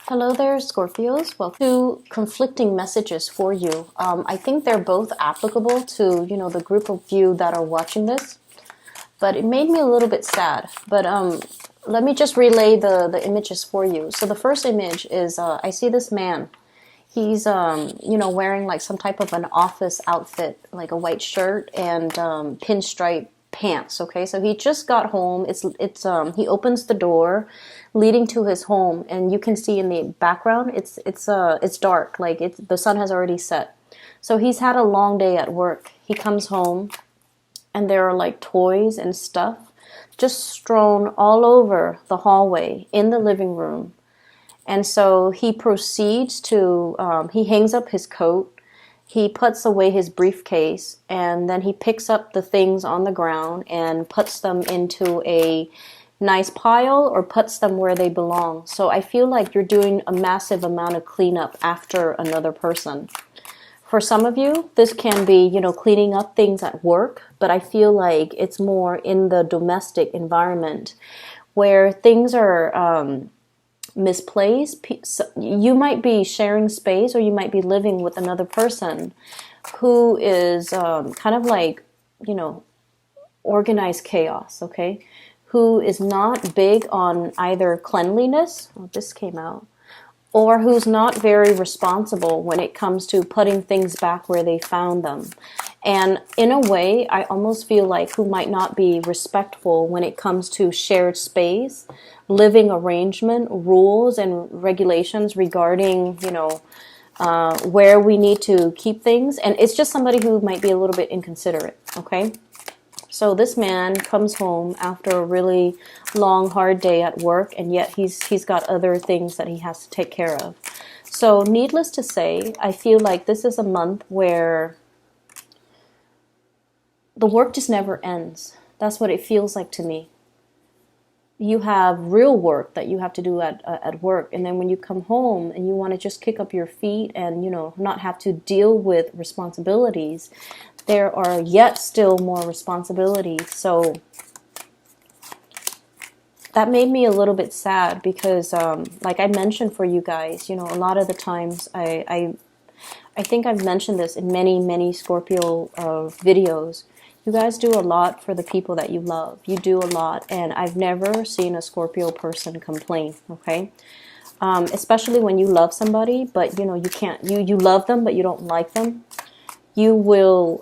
Hello there, Scorpios. Well, two conflicting messages for you. I think they're both applicable to, the group of you that are watching this, but it made me a little bit sad. But let me just relay the images for you. So the first image is I see this man. He's, wearing like some type of an office outfit, like a white shirt and pinstripe pants. Okay, so he just got home. He opens the door leading to his home, and you can see in the background it's dark, like the sun has already set. So he's had a long day at work. He comes home, and there are like toys and stuff just strewn all over the hallway in the living room. And so he proceeds to, he hangs up his coat, he puts away his briefcase, and then he picks up the things on the ground and puts them into a nice pile or puts them where they belong. So I feel like you're doing a massive amount of cleanup after another person. For some of you, this can be, cleaning up things at work, but I feel like it's more in the domestic environment where things are misplaced. You might be sharing space, or you might be living with another person who is kind of like, organized chaos, okay? Who is not big on either cleanliness, oh, this came out, or who's not very responsible when it comes to putting things back where they found them. And in a way, I almost feel like who might not be respectful when it comes to shared space, living arrangement, rules and regulations regarding, where we need to keep things. And it's just somebody who might be a little bit inconsiderate, okay? So this man comes home after a really long, hard day at work, and yet he's got other things that he has to take care of. So needless to say, I feel like this is a month where the work just never ends. That's what it feels like to me. You have real work that you have to do at work, and then when you come home and you want to just kick up your feet and, not have to deal with responsibilities, there are yet still more responsibilities. So that made me a little bit sad because, like I mentioned for you guys, a lot of the times I think I've mentioned this in many Scorpio videos. You guys do a lot for the people that you love. You do a lot, and I've never seen a Scorpio person complain, okay? Especially when you love somebody, but you can't, you love them, but you don't like them. You will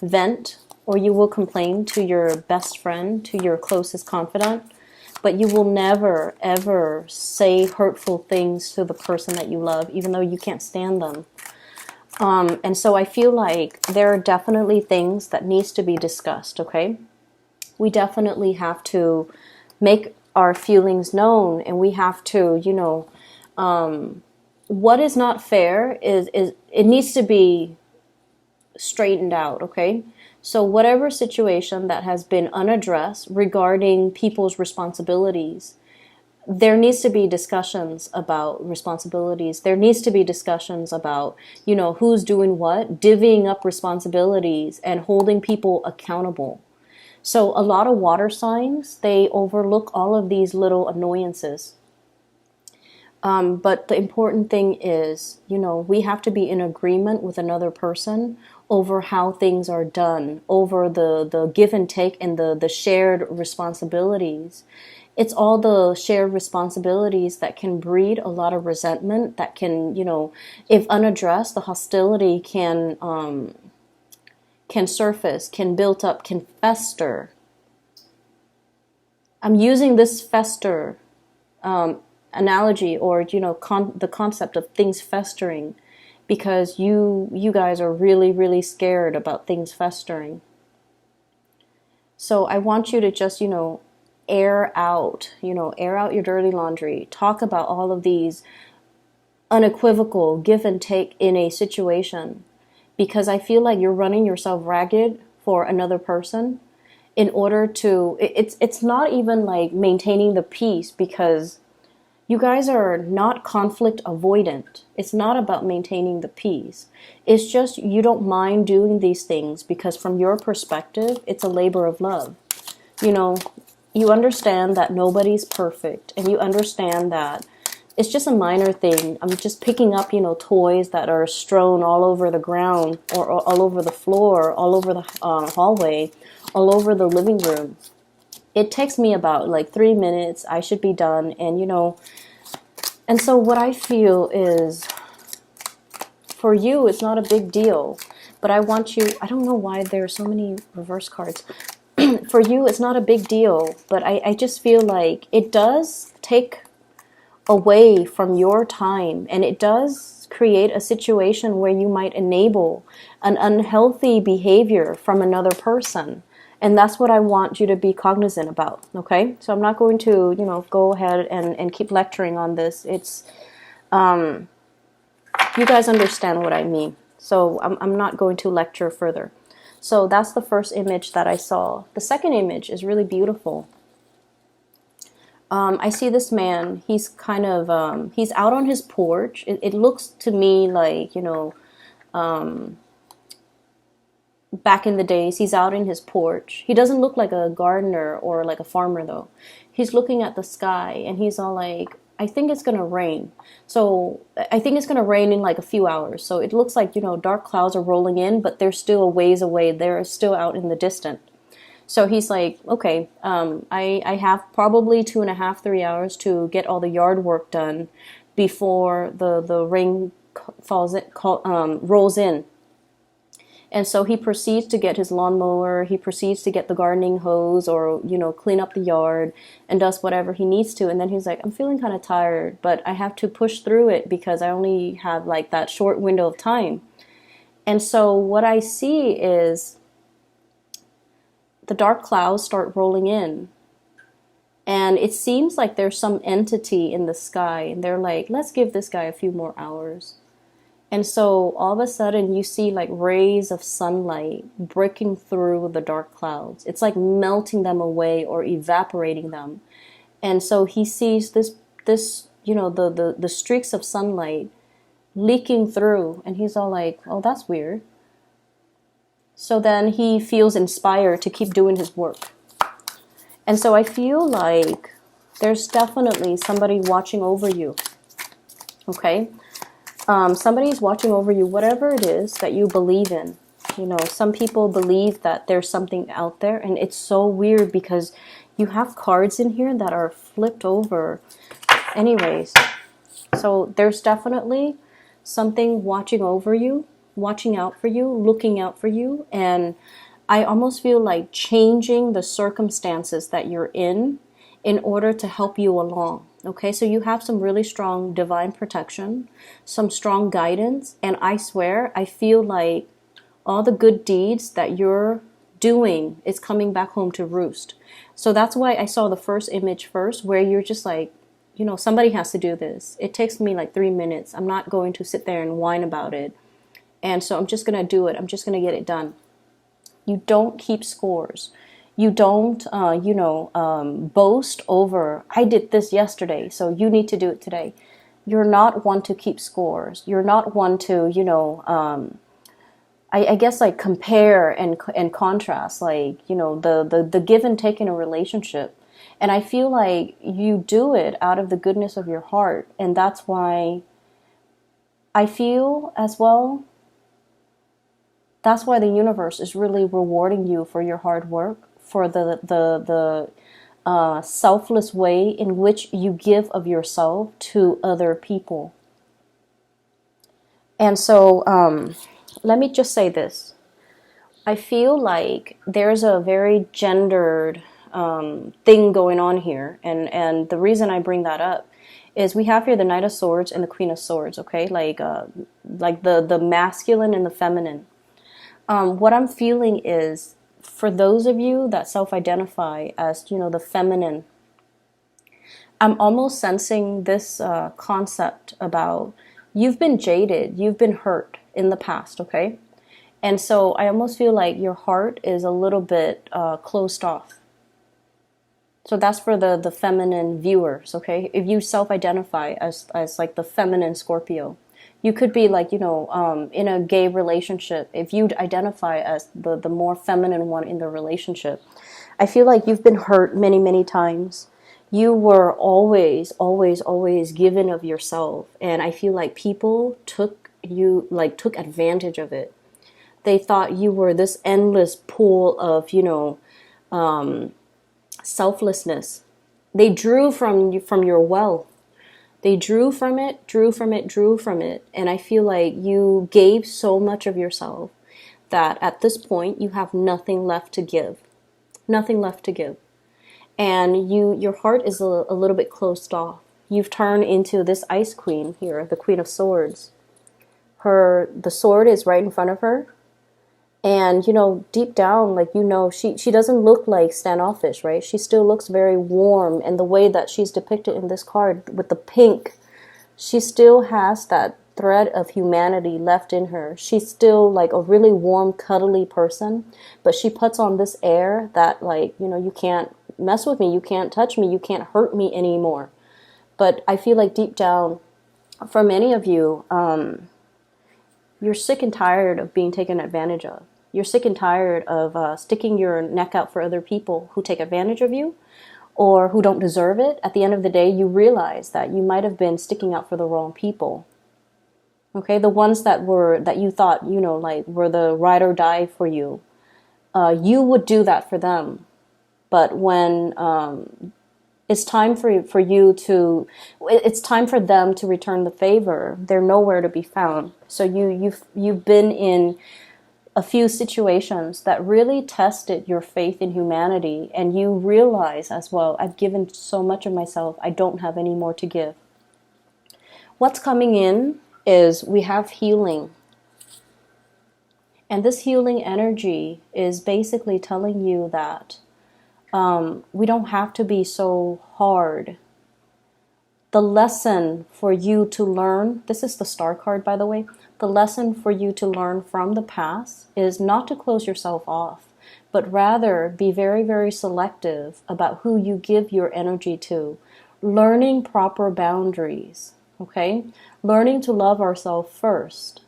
vent, or you will complain to your best friend, to your closest confidant, but you will never, ever say hurtful things to the person that you love, even though you can't stand them. And so I feel like there are definitely things that needs to be discussed, okay? We definitely have to make our feelings known, and we have to, what is not fair is it needs to be straightened out, okay? So whatever situation that has been unaddressed regarding people's responsibilities, there needs to be discussions about responsibilities. There needs to be discussions about, who's doing what, divvying up responsibilities and holding people accountable. So a lot of water signs, they overlook all of these little annoyances. But the important thing is, we have to be in agreement with another person over how things are done, over the give and take and the shared responsibilities. It's all the shared responsibilities that can breed a lot of resentment, that can, if unaddressed, the hostility can surface, can build up, can fester. I'm using this fester analogy, or the concept of things festering, because you guys are really scared about things festering. So I want you to just air out your dirty laundry. Talk about all of these unequivocal give and take in a situation, because I feel like you're running yourself ragged for another person in order to, it's not even like maintaining the peace, because you guys are not conflict avoidant. It's not about maintaining the peace. It's just you don't mind doing these things because from your perspective, it's a labor of love. You understand that nobody's perfect, and you understand that it's just a minor thing. I'm just picking up, you know, toys that are strewn all over the ground or all over the floor, all over the hallway, all over the living room. It takes me about like 3 minutes. I should be done. And, you know, and so what I feel is for you, it's not a big deal. But I want you, I don't know why there are so many reverse cards. For you, it's not a big deal. But I just feel like it does take away from your time, and it does create a situation where you might enable an unhealthy behavior from another person, and that's what I want you to be cognizant about. Okay, so I'm not going to, you know, go ahead and keep lecturing on this. It's you guys understand what I mean, so I'm not going to lecture further. So that's the first image that I saw. The second image is really beautiful. I see this man, he's kind of, he's out on his porch. It looks to me like, you know, back in the days, he's out in his porch. He doesn't look like a gardener or like a farmer though. He's looking at the sky and he's all like, I think it's going to rain. So I think it's going to rain in like a few hours. So it looks like, you know, dark clouds are rolling in, but they're still a ways away. They're still out in the distance. So he's like, okay, I have probably 2.5, 3 hours to get all the yard work done before the rain rolls in. And so he proceeds to get his lawnmower. He proceeds to get the gardening hose or, you know, clean up the yard and does whatever he needs to. And then he's like, I'm feeling kind of tired, but I have to push through it because I only have like that short window of time. And so what I see is the dark clouds start rolling in, and it seems like there's some entity in the sky, and they're like, let's give this guy a few more hours. And so all of a sudden you see like rays of sunlight breaking through the dark clouds. It's like melting them away or evaporating them. And so he sees this you know, the streaks of sunlight leaking through, and he's all like, oh, that's weird. So then he feels inspired to keep doing his work. And so I feel like there's definitely somebody watching over you. Okay? Somebody's watching over you, whatever it is that you believe in. You know, some people believe that there's something out there, and it's so weird because you have cards in here that are flipped over. Anyways, so there's definitely something watching over you, watching out for you, looking out for you, and I almost feel like changing the circumstances that you're in order to help you along. Okay, so you have some really strong divine protection, some strong guidance, and I swear, I feel like all the good deeds that you're doing is coming back home to roost. So that's why I saw the first image first, where you're just like, you know, somebody has to do this. It takes me like 3 minutes. I'm not going to sit there and whine about it. And so I'm just going to do it. I'm just going to get it done. You don't keep scores. You don't, boast over, I did this yesterday, so you need to do it today. You're not one to keep scores. You're not one to, I guess like compare and contrast, like, you know, the give and take in a relationship. And I feel like you do it out of the goodness of your heart. And that's why I feel as well, that's why the universe is really rewarding you for your hard work, for the selfless way in which you give of yourself to other people. And so let me just say this. I feel like there's a very gendered thing going on here. And the reason I bring that up is we have here the Knight of Swords and the Queen of Swords, okay? Like the masculine and the feminine. What I'm feeling is, for those of you that self-identify as, you know, the feminine, I'm almost sensing this concept about you've been jaded, you've been hurt in the past, okay? And so I almost feel like your heart is a little bit closed off. So that's for the feminine viewers, okay? If you self-identify as like the feminine Scorpio, you could be like, you know, in a gay relationship. If you identify as the more feminine one in the relationship, I feel like you've been hurt many, many times. You were always, always, always given of yourself. And I feel like people took advantage of it. They thought you were this endless pool of, selflessness. They drew from your wealth. They drew from it, drew from it, drew from it. And I feel like you gave so much of yourself that at this point you have nothing left to give. Nothing left to give. And your heart is a little bit closed off. You've turned into this ice queen here, the Queen of Swords. The sword is right in front of her. And, deep down, she doesn't look like standoffish, right? She still looks very warm. And the way that she's depicted in this card with the pink, she still has that thread of humanity left in her. She's still like a really warm, cuddly person. But she puts on this air that you can't mess with me. You can't touch me. You can't hurt me anymore. But I feel like deep down, for many of you, you're sick and tired of being taken advantage of. You're sick and tired of sticking your neck out for other people who take advantage of you or who don't deserve it. At the end of the day, you realize that you might have been sticking out for the wrong people. Okay, the ones that you thought, were the ride or die for you. You would do that for them. But when it's time for it's time for them to return the favor, they're nowhere to be found. So you've been in a few situations that really tested your faith in humanity, and you realize as well, I've given so much of myself, I don't have any more to give. What's coming in is we have healing. And this healing energy is basically telling you that we don't have to be so hard. The lesson for you to learn, this is the Star card, by the way, the lesson for you to learn from the past is not to close yourself off, but rather be very, very selective about who you give your energy to. Learning proper boundaries, okay? Learning to love ourselves first.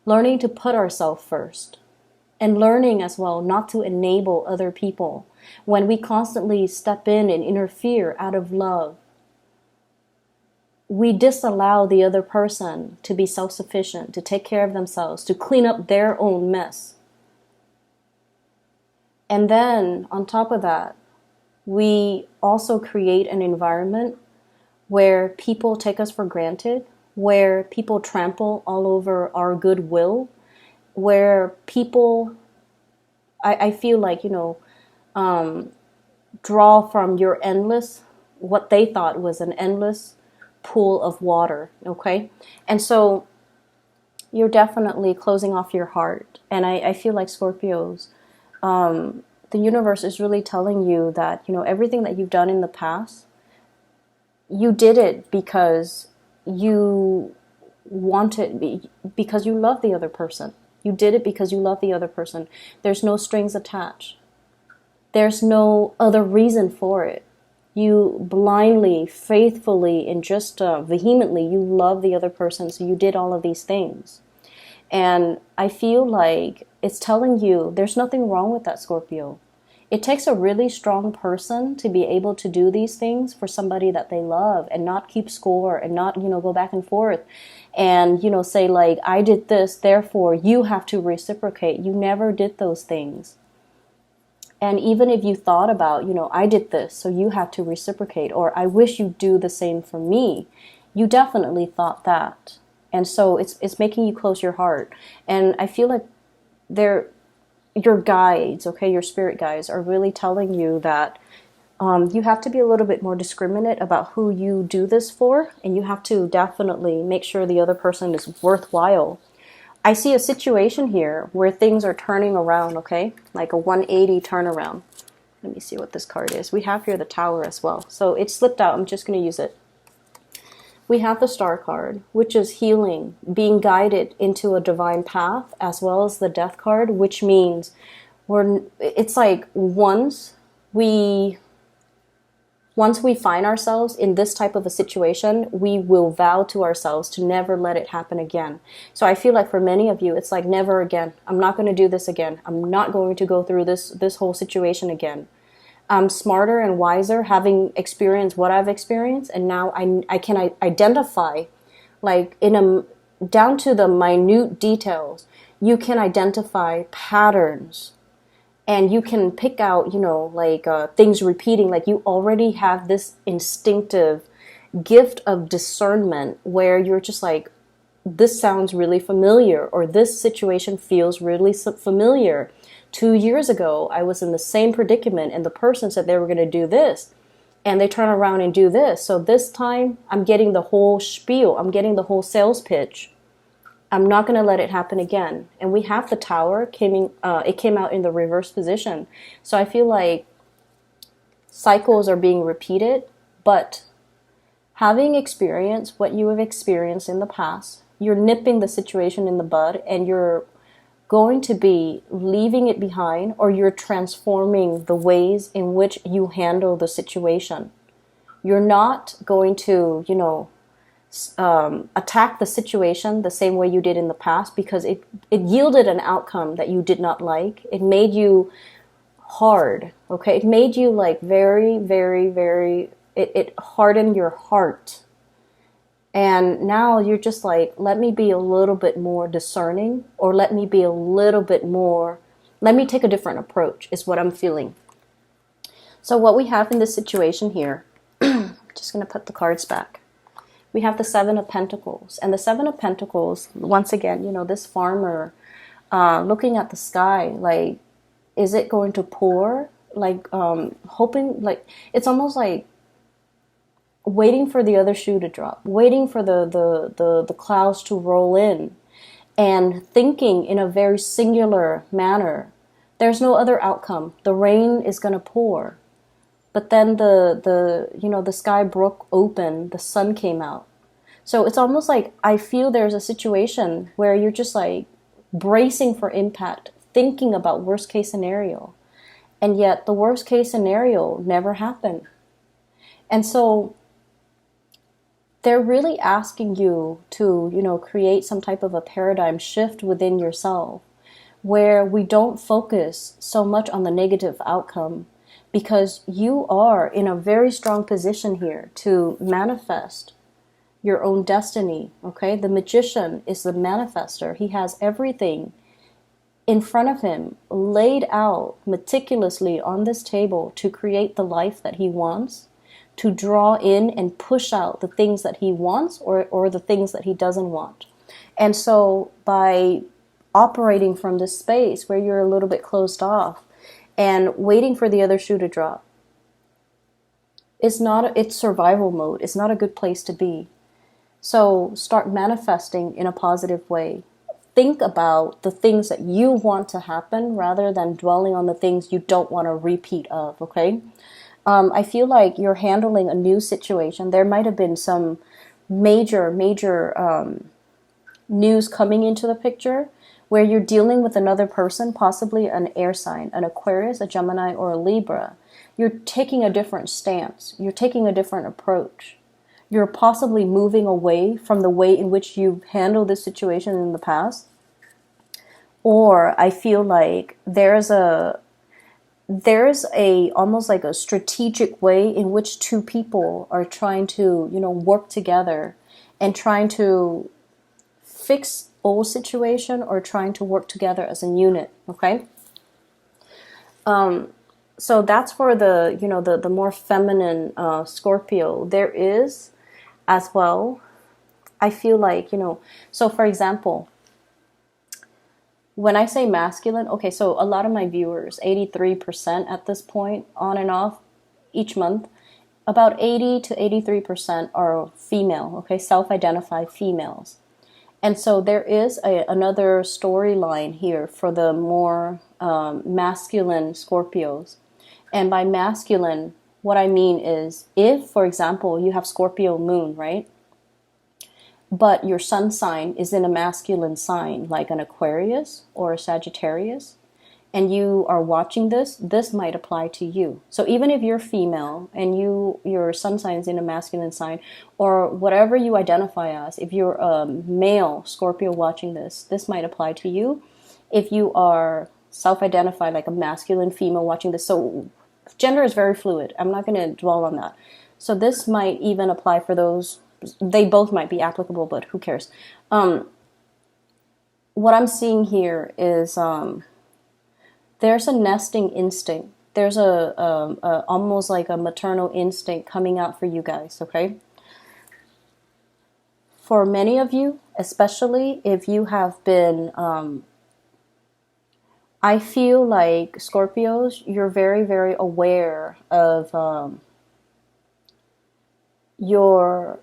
Learning to put ourselves first. And learning as well not to enable other people. When we constantly step in and interfere out of love, we disallow the other person to be self-sufficient, to take care of themselves, to clean up their own mess. And then, on top of that, we also create an environment where people take us for granted, where people trample all over our goodwill, where people, I feel like, draw from your what they thought was an endless pool of water, okay? And so you're definitely closing off your heart. And I feel like Scorpios, the universe is really telling you that, everything that you've done in the past, you did it because you wanted, because you love the other person. You did it because you love the other person. There's no strings attached. There's no other reason for it. You blindly, faithfully, and just vehemently, you love the other person, so you did all of these things. And I feel like it's telling you there's nothing wrong with that, Scorpio. It takes a really strong person to be able to do these things for somebody that they love and not keep score and not, go back and forth and, say like, I did this, therefore you have to reciprocate. You never did those things. And even if you thought about, I did this, so you have to reciprocate, or I wish you'd do the same for me, you definitely thought that. And so it's making you close your heart. And I feel like your guides, okay, your spirit guides are really telling you that you have to be a little bit more discriminate about who you do this for, and you have to definitely make sure the other person is worthwhile. I see a situation here where things are turning around, okay? Like a 180 turnaround. Let me see what this card is. We have here the Tower as well. So it slipped out. I'm just going to use it. We have the Star card, which is healing, being guided into a divine path, as well as the Death card, which means it's like once we find ourselves in this type of a situation, we will vow to ourselves to never let it happen again. So I feel like for many of you, it's like never again. I'm not going to do this again. I'm not going to go through this whole situation again. I'm smarter and wiser, having experienced what I've experienced, and now I can identify, like in a down to the minute details. You can identify patterns, and you can pick out, like things repeating. Like you already have this instinctive gift of discernment where you're just like, this sounds really familiar, or this situation feels really familiar. 2 years ago, I was in the same predicament, and the person said they were going to do this, and they turn around and do this. So this time, I'm getting the whole spiel. I'm getting the whole sales pitch. I'm not going to let it happen again. And we have the Tower. It came out in the reverse position. So I feel like cycles are being repeated, but having experienced what you have experienced in the past, you're nipping the situation in the bud, and you're going to be leaving it behind, or you're transforming the ways in which you handle the situation. You're not going to, attack the situation the same way you did in the past, because it yielded an outcome that you did not like. It made you hard, okay? It made you like very, very, very, it hardened your heart. And now you're just like, let me be a little bit more discerning, or let me be a little bit more, let me take a different approach, is what I'm feeling. So what we have in this situation here, I'm just going to put the cards back. We have the Seven of Pentacles. And the Seven of Pentacles, once again, this farmer looking at the sky, like, is it going to pour? Like, hoping, like, it's almost like waiting for the other shoe to drop, waiting for the clouds to roll in, and thinking in a very singular manner. There's no other outcome. The rain is going to pour. But then the sky broke open, the sun came out. So it's almost like I feel there's a situation where you're just like bracing for impact, thinking about worst case scenario. And yet the worst case scenario never happened. And so they're really asking you to, create some type of a paradigm shift within yourself, where we don't focus so much on the negative outcome, because you are in a very strong position here to manifest your own destiny, okay? The magician is the manifester. He has everything in front of him laid out meticulously on this table to create the life that he wants, to draw in and push out the things that he wants, or the things that he doesn't want. And so by operating from this space where you're a little bit closed off and waiting for the other shoe to drop, it's survival mode. It's not a good place to be. So start manifesting in a positive way. Think about the things that you want to happen rather than dwelling on the things you don't want a repeat of, okay? I feel like you're handling a new situation. There might have been some major news coming into the picture where you're dealing with another person, possibly an air sign, an Aquarius, a Gemini, or a Libra. You're taking a different stance. You're taking a different approach. You're possibly moving away from the way in which you've handled this situation in the past. Or I feel like there's almost like a strategic way in which two people are trying to, work together and trying to fix old situation, or trying to work together as a unit, okay? So that's for the more feminine Scorpio. There is as well, I feel like, so for example, when I say masculine, okay, so a lot of my viewers, 83% at this point, on and off each month, about 80 to 83% are female, okay, self-identified females. And so there is another storyline here for the more masculine Scorpios. And by masculine, what I mean is, if, for example, you have Scorpio moon, right? But your sun sign is in a masculine sign, like an Aquarius or a Sagittarius, and you are watching this might apply to you. So even if you're female and your sun sign is in a masculine sign, or whatever you identify as, if you're a male Scorpio watching this might apply to you. If you are self-identified like a masculine female watching this, so Gender is very fluid. I'm not going to dwell on that. So this might even apply for those. They both might be applicable, but who cares? What I'm seeing here is there's a nesting instinct. There's a almost like a maternal instinct coming out for you guys, okay? For many of you, especially if you have been, I feel like Scorpios, you're very, very aware of, you're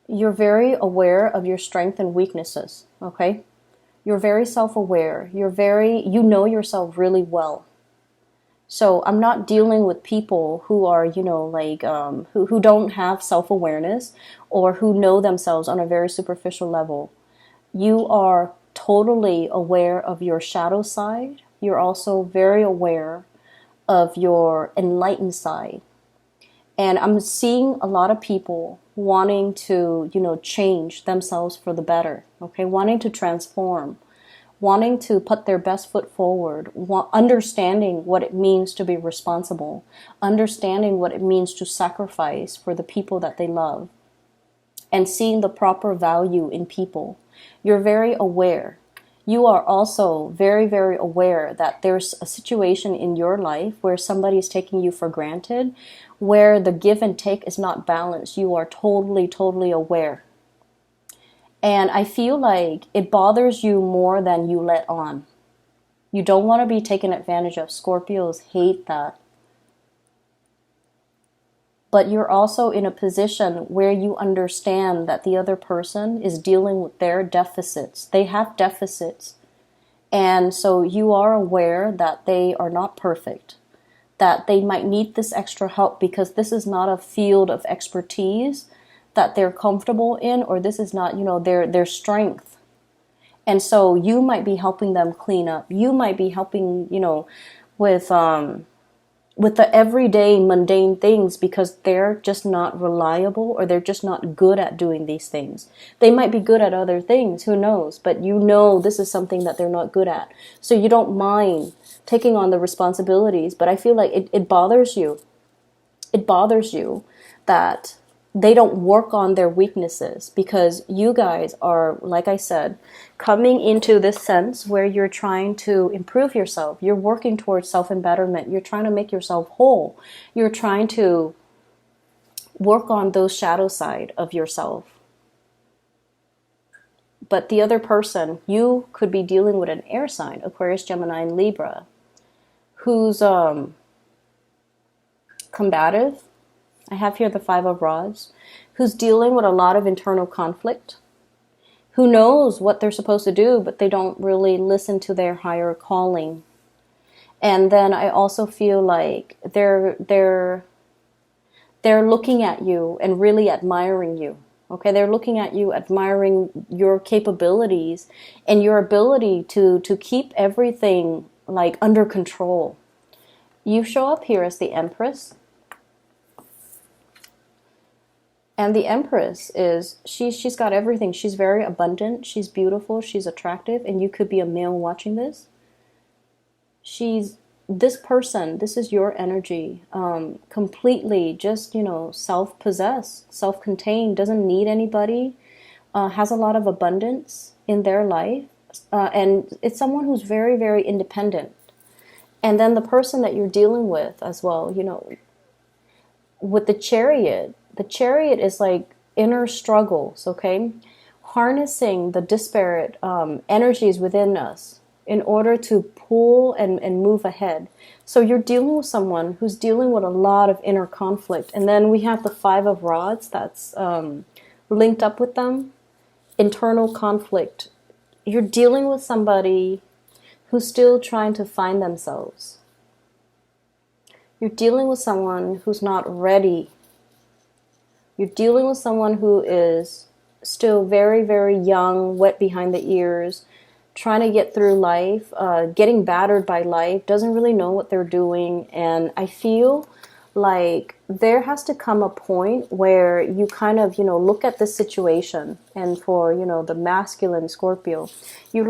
very aware of your strengths and weaknesses, okay? You're very self-aware. You know yourself really well. So I'm not dealing with people who are, like, who don't have self-awareness or who know themselves on a very superficial level. You are totally aware of your shadow side. You're also very aware of your enlightened side. And I'm seeing a lot of people wanting to, change themselves for the better, okay? Wanting to transform, wanting to put their best foot forward, understanding what it means to be responsible, understanding what it means to sacrifice for the people that they love, and seeing the proper value in people. You're very aware. You are also very, very aware that there's a situation in your life where somebody is taking you for granted, where the give and take is not balanced. You are totally, totally aware. And I feel like it bothers you more than you let on. You don't want to be taken advantage of. Scorpios hate that. But you're also in a position where you understand that the other person is dealing with their deficits. They have deficits. And so you are aware that they are not perfect, that they might need this extra help because this is not a field of expertise that they're comfortable in, or this is not, their strength. And so you might be helping them clean up. You might be helping, with the everyday mundane things because they're just not reliable or they're just not good at doing these things. They might be good at other things, who knows? But this is something that they're not good at. So you don't mind taking on the responsibilities, but I feel like it bothers you. It bothers you that they don't work on their weaknesses because you guys are, like I said, coming into this sense where you're trying to improve yourself. You're working towards self-embetterment. You're trying to make yourself whole. You're trying to work on those shadow side of yourself. But the other person, you could be dealing with an air sign, Aquarius, Gemini, and Libra, who's combative. I have here the Five of Rods, who's dealing with a lot of internal conflict, who knows what they're supposed to do, but they don't really listen to their higher calling. And then I also feel like they're looking at you and really admiring you. Okay, they're looking at you, admiring your capabilities and your ability to keep everything like under control. You show up here as the Empress. And the Empress is, she's got everything. She's very abundant. She's beautiful. She's attractive. And you could be a male watching this. This person, this is your energy. Completely just, self-possessed, self-contained, doesn't need anybody. Has a lot of abundance in their life. And it's someone who's very, very independent. And then the person that you're dealing with as well, with the Chariot. The Chariot is like inner struggles, okay? Harnessing the disparate energies within us in order to pull and move ahead. So you're dealing with someone who's dealing with a lot of inner conflict. And then we have the Five of Rods that's linked up with them. Internal conflict. You're dealing with somebody who's still trying to find themselves. You're dealing with someone who's not ready. You're dealing with someone who is still very, very young, wet behind the ears, trying to get through life, getting battered by life, doesn't really know what they're doing. And I feel like there has to come a point where you kind of, look at this situation. And for, the masculine Scorpio, you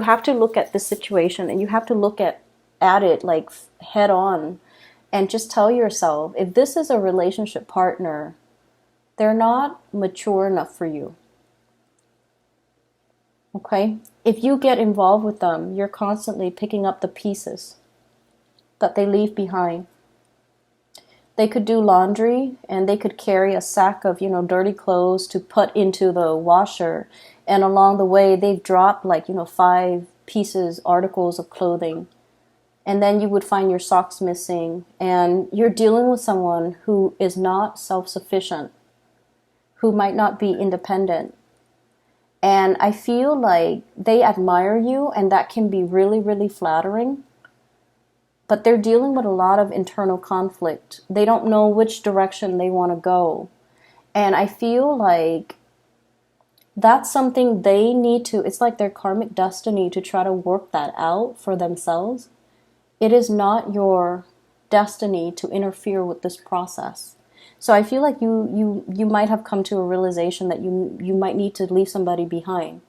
have to look at this situation and you have to look at it like head on And just tell yourself, if this is a relationship partner, they're not mature enough for you. Okay? If you get involved with them, you're constantly picking up the pieces that they leave behind. They could do laundry and they could carry a sack of, dirty clothes to put into the washer. And along the way, they've dropped 5 articles of clothing. And then you would find your socks missing. And you're dealing with someone who is not self-sufficient, who might not be independent. And I feel like they admire you, and that can be really, really flattering. But they're dealing with a lot of internal conflict. They don't know which direction they want to go. And I feel like that's something they need to, it's like their karmic destiny to try to work that out for themselves. It is not your destiny to interfere with this process. So I feel like you might have come to a realization that you might need to leave somebody behind.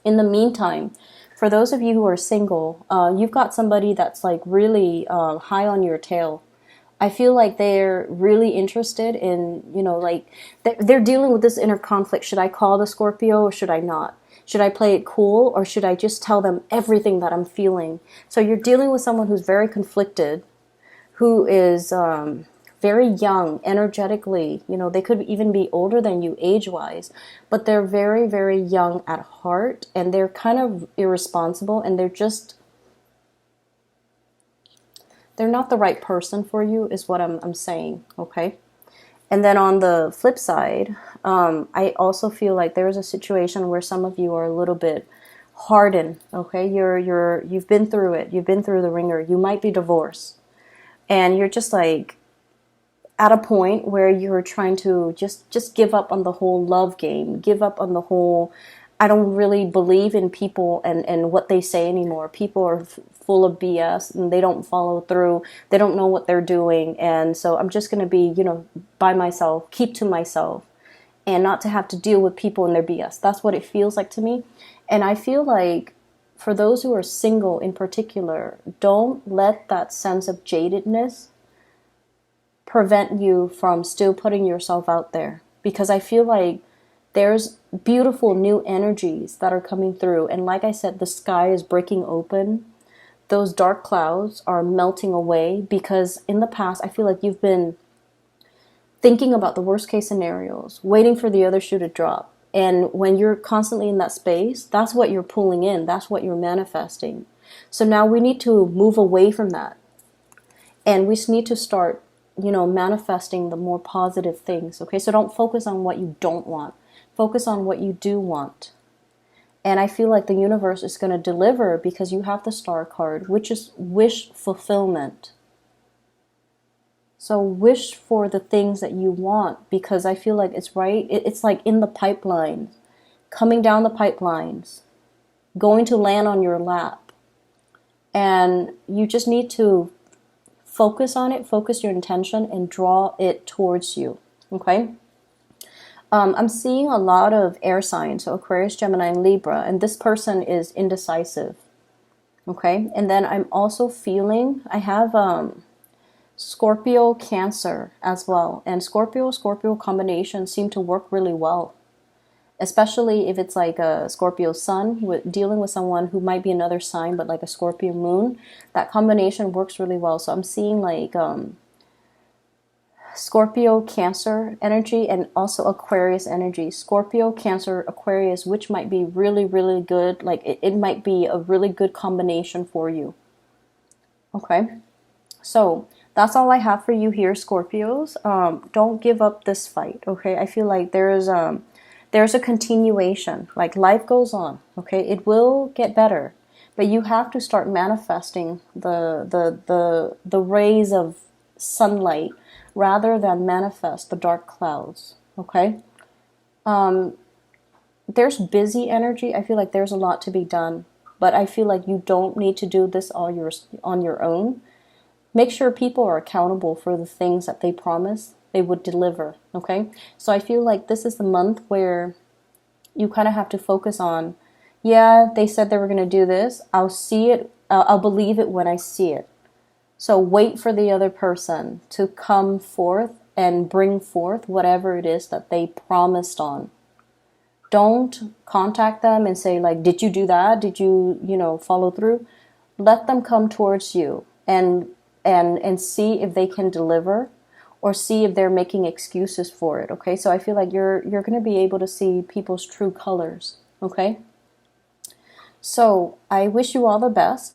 In the meantime, for those of you who are single, you've got somebody that's really high on your tail. I feel like they're really interested in, they're dealing with this inner conflict. Should I call the Scorpio or should I not? Should I play it cool or should I just tell them everything that I'm feeling? So you're dealing with someone who's very conflicted, who is very young, energetically. They could even be older than you age-wise, but they're very, very young at heart, and they're kind of irresponsible, and they're not the right person for you, is what I'm saying, okay? And then on the flip side, I also feel like there's a situation where some of you are a little bit hardened, okay? You've been through it. You've been through the ringer. You might be divorced. And you're just at a point where you're trying to just give up on the whole love game, give up on the whole, I don't really believe in people and what they say anymore. People are full of BS and they don't follow through. They don't know what they're doing. And so I'm just going to be, by myself, keep to myself and not to have to deal with people and their BS. That's what it feels like to me. And I feel like for those who are single in particular, don't let that sense of jadedness prevent you from still putting yourself out there. Because I feel like there's beautiful new energies that are coming through. And like I said, the sky is breaking open. Those dark clouds are melting away because in the past, I feel like you've been thinking about the worst case scenarios, waiting for the other shoe to drop. And when you're constantly in that space, that's what you're pulling in. That's what you're manifesting. So now we need to move away from that. And we just need to start, manifesting the more positive things. Okay, so don't focus on what you don't want. Focus on what you do want. And I feel like the universe is going to deliver because you have the star card, which is wish fulfillment. So wish for the things that you want because I feel like it's right. It's like in the pipeline, coming down the pipelines, going to land on your lap. And you just need to focus on it, focus your intention, and draw it towards you. Okay? I'm seeing a lot of air signs, so Aquarius, Gemini, and Libra, and this person is indecisive. Okay? And then I'm also feeling, I have Scorpio, Cancer as well. And Scorpio combinations seem to work really well. Especially if it's like a Scorpio sun, dealing with someone who might be another sign, but like a Scorpio moon. That combination works really well. So I'm seeing Scorpio, Cancer energy and also Aquarius energy. Scorpio, Cancer, Aquarius, which might be really, really good. Like it might be a really good combination for you. Okay. So that's all I have for you here, Scorpios. Don't give up this fight. Okay. I feel like there's a continuation. Like life goes on. Okay. It will get better. But you have to start manifesting the rays of sunlight rather than manifest the dark clouds, okay? There's busy energy. I feel like there's a lot to be done, but I feel like you don't need to do this on your own. Make sure people are accountable for the things that they promise they would deliver, okay? So I feel like this is the month where you kind of have to focus on, yeah, they said they were going to do this. I'll see it. I'll believe it when I see it. So wait for the other person to come forth and bring forth whatever it is that they promised on. Don't contact them and say like, did you do that? Did you, follow through? Let them come towards you and see if they can deliver, or see if they're making excuses for it. Okay, so I feel like you're going to be able to see people's true colors. Okay, so I wish you all the best.